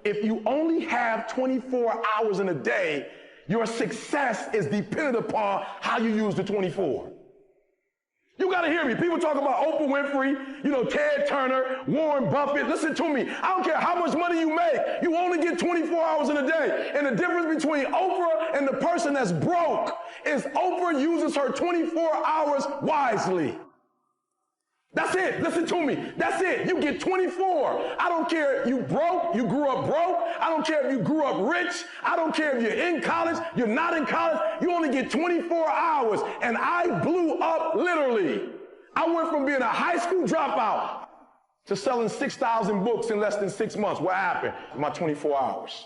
if you only have 24 hours in a day, your success is dependent upon how you use the 24. You got to hear me. People talk about Oprah Winfrey, Ted Turner, Warren Buffett. Listen to me. I don't care how much money you make. You only get 24 hours in a day. And the difference between Oprah and the person that's broke is Oprah uses her 24 hours wisely. That's it. Listen to me. That's it. You get 24. I don't care if you broke, you grew up broke. I don't care if you grew up rich. I don't care if you're in college, you're not in college. You only get 24 hours. And I blew up literally. I went from being a high school dropout to selling 6,000 books in less than 6 months. What happened? In my 24 hours.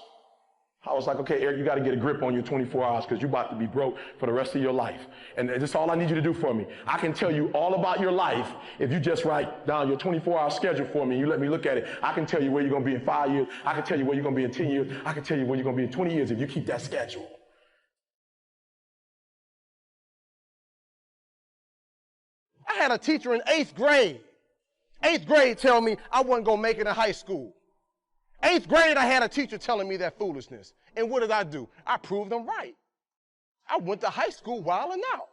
I was like, okay, Eric, you got to get a grip on your 24 hours because you're about to be broke for the rest of your life. And that's all I need you to do for me. I can tell you all about your life if you just write down your 24-hour schedule for me and you let me look at it. I can tell you where you're going to be in 5 years. I can tell you where you're going to be in 10 years. I can tell you where you're going to be in 20 years if you keep that schedule. I had a teacher in 8th grade. 8th grade tell me I wasn't going to make it in high school. 8th grade, I had a teacher telling me that foolishness. And what did I do? I proved them right. I went to high school wilding out.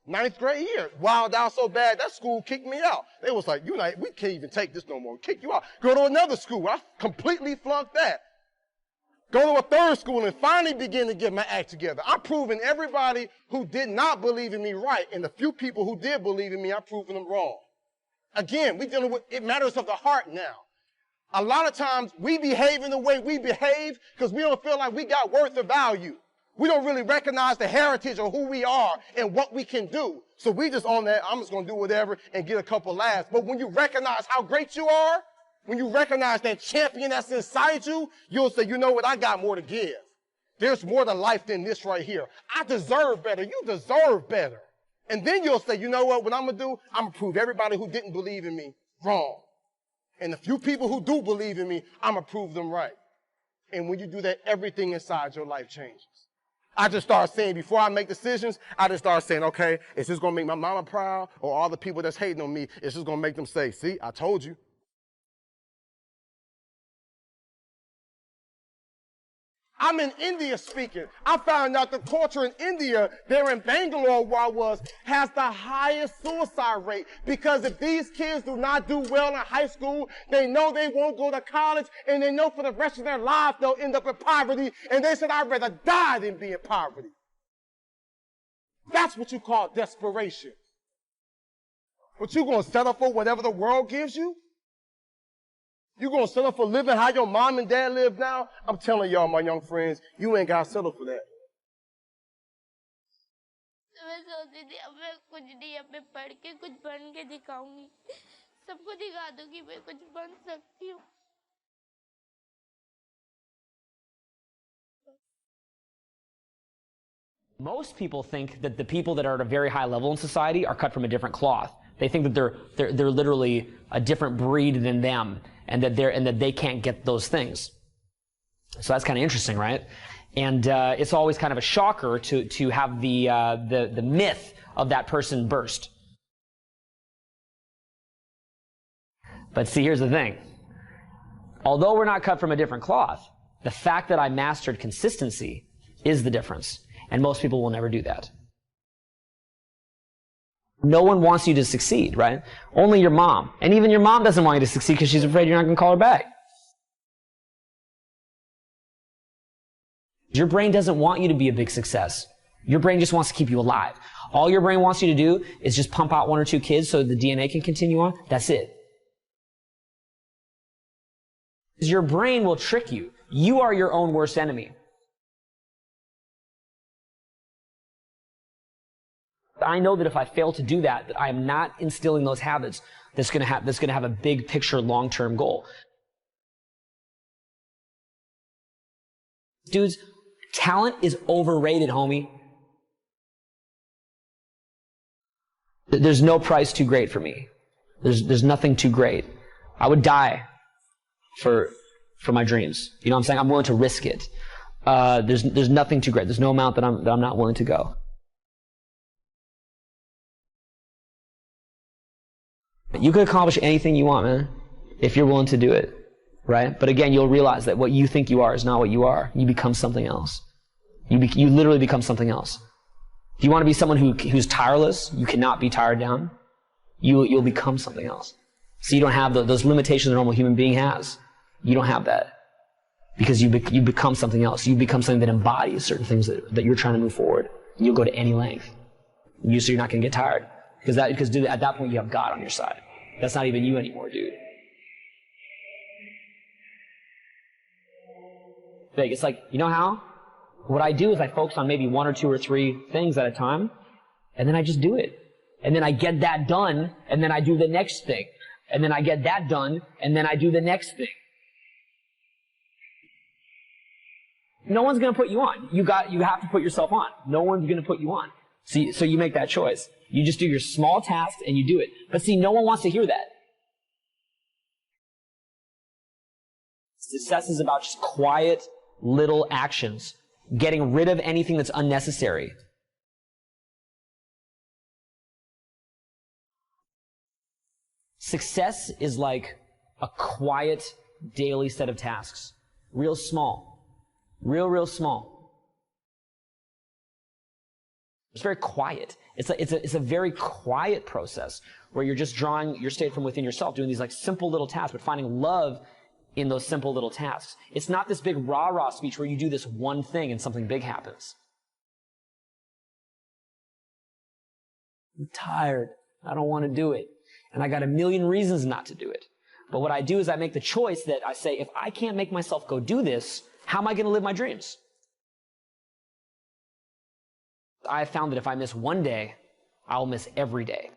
9th grade year, wild out so bad, that school kicked me out. They was like, we can't even take this no more. Kick you out. Go to another school. I completely flunked that. Go to a 3rd school and finally begin to get my act together. I'm proving everybody who did not believe in me right. And the few people who did believe in me, I'm proving them wrong. Again, we're dealing with, it matters of the heart now. A lot of times we behave in the way we behave because we don't feel like we got worth or value. We don't really recognize the heritage of who we are and what we can do. So we just on that, I'm just going to do whatever and get a couple laughs. But when you recognize how great you are, when you recognize that champion that's inside you, you'll say, you know what, I got more to give. There's more to life than this right here. I deserve better. You deserve better. And then you'll say, you know what I'm going to do? I'm going to prove everybody who didn't believe in me wrong. And the few people who do believe in me, I'm going to prove them right. And when you do that, everything inside your life changes. I just start saying, before I make decisions, I just start saying, okay, is this going to make my mama proud? Or all the people that's hating on me, is this going to make them say, see, I told you. I'm in India speaking. I found out the culture in India, there in Bangalore where I was, has the highest suicide rate. Because if these kids do not do well in high school, they know they won't go to college, and they know for the rest of their life they'll end up in poverty. And they said, I'd rather die than be in poverty. That's what you call desperation. But you're going to settle for whatever the world gives you? You're going to settle for living how your mom and dad live now? I'm telling y'all, my young friends, you ain't got to settle for that. मैं सोचती थी अब मैं कुछ नहीं, अब मैं पढ़ के कुछ बन के दिखाऊंगी, सबको दिखा दूंगी मैं कुछ बन सकती हूँ. Most people think that the people that are at a very high level in society are cut from a different cloth. They think that they're literally a different breed than them, and that they can't get those things. So that's kind of interesting, right? And it's always kind of a shocker to have the myth of that person burst. But see, here's the thing. Although we're not cut from a different cloth, the fact that I mastered consistency is the difference. And most people will never do that. No one wants you to succeed, right? Only your mom. And even your mom doesn't want you to succeed because she's afraid you're not going to call her back. Your brain doesn't want you to be a big success. Your brain just wants to keep you alive. All your brain wants you to do is just pump out 1 or 2 kids so the DNA can continue on. That's it. Your brain will trick you. You are your own worst enemy. I know that if I fail to do that, I am not instilling those habits that's going to have a big picture, long-term goal. Dudes, talent is overrated, homie. There's no price too great for me. There's nothing too great. I would die for my dreams. You know what I'm saying? I'm willing to risk it. There's nothing too great. There's no amount that I'm not willing to go. You can accomplish anything you want, man, if you're willing to do it. right? But again, you'll realize that what you think you are is not what you are. You become something else. You literally become something else. If you want to be someone who's tireless, you cannot be tired down. You'll become something else. So you don't have those limitations a normal human being has. You don't have that. Because you become something else. You become something that embodies certain things that you're trying to move forward. You'll go to any length. So you're not going to get tired. Because dude, at that point, you have God on your side. That's not even you anymore, dude. Big. It's like, you know how? What I do is I focus on maybe 1 or 2 or 3 things at a time, and then I just do it. And then I get that done, and then I do the next thing. And then I get that done, and then I do the next thing. No one's going to put you on. You have to put yourself on. No one's going to put you on. So you make that choice. You just do your small tasks and you do it. But see, no one wants to hear that. Success is about just quiet little actions. Getting rid of anything that's unnecessary. Success is like a quiet daily set of tasks. Real small. Real small. It's very quiet. It's a very quiet process where you're just drawing your state from within yourself, doing these like simple little tasks, but finding love in those simple little tasks. It's not this big rah-rah speech where you do this one thing and something big happens. I'm tired. I don't want to do it. And I got a million reasons not to do it. But what I do is I make the choice that I say, if I can't make myself go do this, how am I going to live my dreams? I have found that if I miss one day, I'll miss every day.